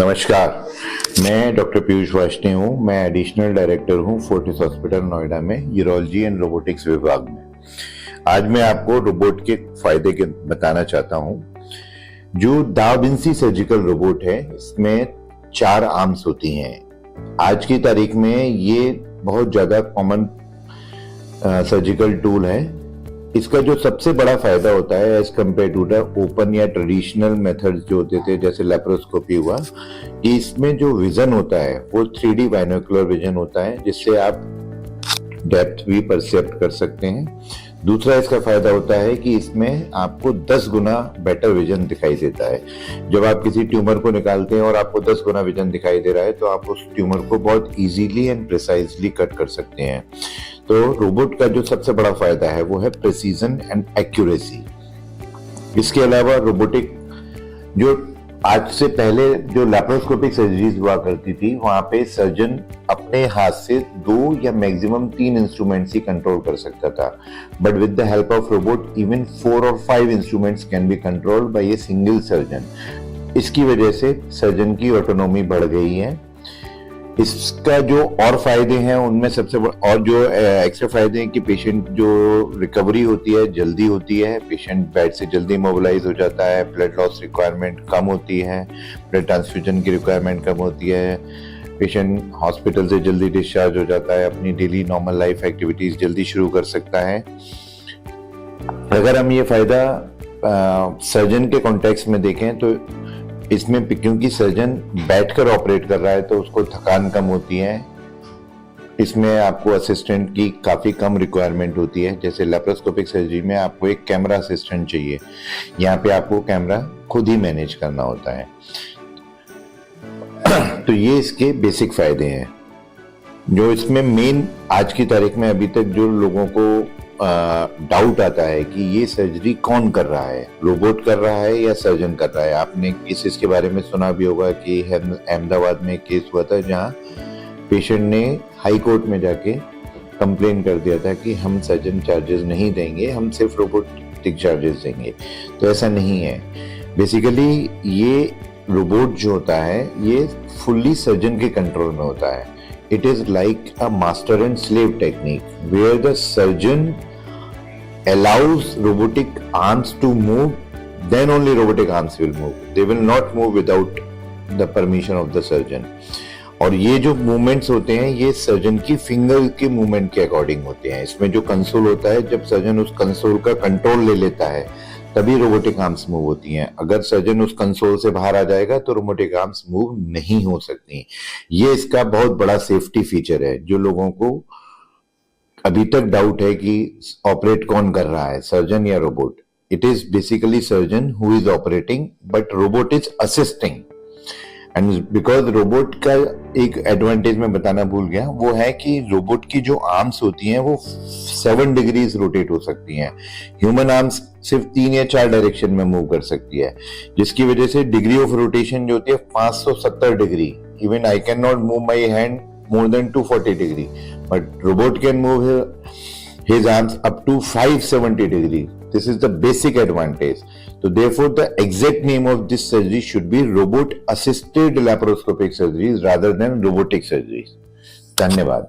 नमस्कार, मैं डॉक्टर पीयूष वार्ष्णेय हूँ। मैं एडिशनल डायरेक्टर हूँ फोर्टिस हॉस्पिटल नोएडा में यूरोलॉजी एंड रोबोटिक्स विभाग में। आज मैं आपको रोबोट के फायदे के बताना चाहता हूँ। जो दा विंसी सर्जिकल रोबोट है, इसमें 4 आर्म्स होती हैं। आज की तारीख में ये बहुत ज्यादा कॉमन सर्जिकल टूल है। इसका जो सबसे बड़ा फायदा होता है as compare to the open या ट्रेडिशनल मेथड्स जो होते थे, जैसे लेप्रोस्कोपी हुआ, कि इसमें जो विजन होता है वो 3D बाइनोकुलर विजन होता है, जिससे आप डेप्थ भी परसेप्ट कर सकते हैं। दूसरा इसका फायदा होता है कि इसमें आपको 10 गुना बेटर विजन दिखाई देता है। जब आप किसी ट्यूमर को निकालते हैं और आपको 10 गुना विजन दिखाई दे रहा है, तो आप उस ट्यूमर को बहुत इजीली एंड प्रिसाइजली कट कर सकते हैं। तो रोबोट का जो सबसे बड़ा फायदा है वो है प्रिसीजन एंड एक्यूरेसी। इसके अलावा रोबोटिक जो आज से पहले जो लैप्रोस्कोपिक सर्जरीज हुआ करती थी, वहां पे सर्जन अपने हाथ से 2 या मैक्सिमम 3 इंस्ट्रूमेंट्स ही कंट्रोल कर सकता था, but with the help of robot even 4 और 5 instruments can be controlled by a single surgeon. इसकी वजह से सर्जन की ऑटोनॉमी बढ़ गई है। इसका जो और फायदे हैं उनमें सबसे और जो एक्स्ट्रा फायदे हैं कि पेशेंट जो रिकवरी होती है जल्दी होती है, पेशेंट बेड से जल्दी मोबिलाइज हो जाता है, ब्लड लॉस रिक्वायरमेंट कम होती है, ब्लड ट्रांसफ्यूजन की रिक्वायरमेंट कम होती है, पेशेंट हॉस्पिटल से जल्दी डिस्चार्ज हो जाता है, अपनी डेली नॉर्मल लाइफ एक्टिविटीज जल्दी शुरू कर सकता है। अगर हम ये फायदा सर्जन के कॉन्टेक्स्ट में देखें तो इसमें क्योंकि सर्जन बैठकर ऑपरेट कर रहा है तो उसको थकान कम होती है। इसमें आपको असिस्टेंट की काफी कम रिक्वायरमेंट होती है। जैसे लेप्रोस्कोपिक सर्जरी में आपको एक कैमरा असिस्टेंट चाहिए, यहाँ पे आपको कैमरा खुद ही मैनेज करना होता है। तो ये इसके बेसिक फायदे हैं। जो इसमें मेन आज की तारीख में अभी तक जो लोगों को डाउट आता है कि ये सर्जरी कौन कर रहा है, रोबोट कर रहा है या सर्जन कर रहा है। आपने केसेस के बारे में सुना भी होगा कि अहमदाबाद में एक केस हुआ था जहां पेशेंट ने हाई कोर्ट में जाके कंप्लेन कर दिया था कि हम सर्जन चार्जेस नहीं देंगे, हम सिर्फ रोबोटिक चार्जेस देंगे। तो ऐसा नहीं है। बेसिकली ये रोबोट जो होता है ये फुल्ली सर्जन के कंट्रोल में होता है। It is like a master and slave technique where the surgeon allows robotic arms to move, then only robotic arms will move. They will not move without the permission of the surgeon. और ये जो movements होते हैं ये surgeon की finger के movement के according होते हैं। इसमें जो कंसोल होता है, जब सर्जन उस कंसोल का कंट्रोल ले लेता है तभी रोबोटिक आर्म्स मूव होती हैं। अगर सर्जन उस कंसोल से बाहर आ जाएगा तो रोबोटिक आर्म्स मूव नहीं हो सकती। ये इसका बहुत बड़ा सेफ्टी फीचर है। जो लोगों को अभी तक डाउट है कि ऑपरेट कौन कर रहा है, सर्जन या robot, it is basically surgeon who is operating but robot is assisting. And because robot का एक एडवांटेज मैं बताना भूल गया, वो है कि रोबोट की जो आर्म्स होती हैं वो 7 डिग्रीज रोटेट हो सकती हैं। ह्यूमन आर्म्स सिर्फ 3 या 4 डायरेक्शन में मूव कर सकती है, जिसकी वजह से डिग्री ऑफ रोटेशन जो होती है 570 degree. Even I can not move my hand more than 240 degree, but robot can move his arms up to 570 degrees. This is the basic advantage. So therefore the exact name of this surgery should be robot assisted laparoscopic surgeries rather than robotic surgeries. धन्यवाद।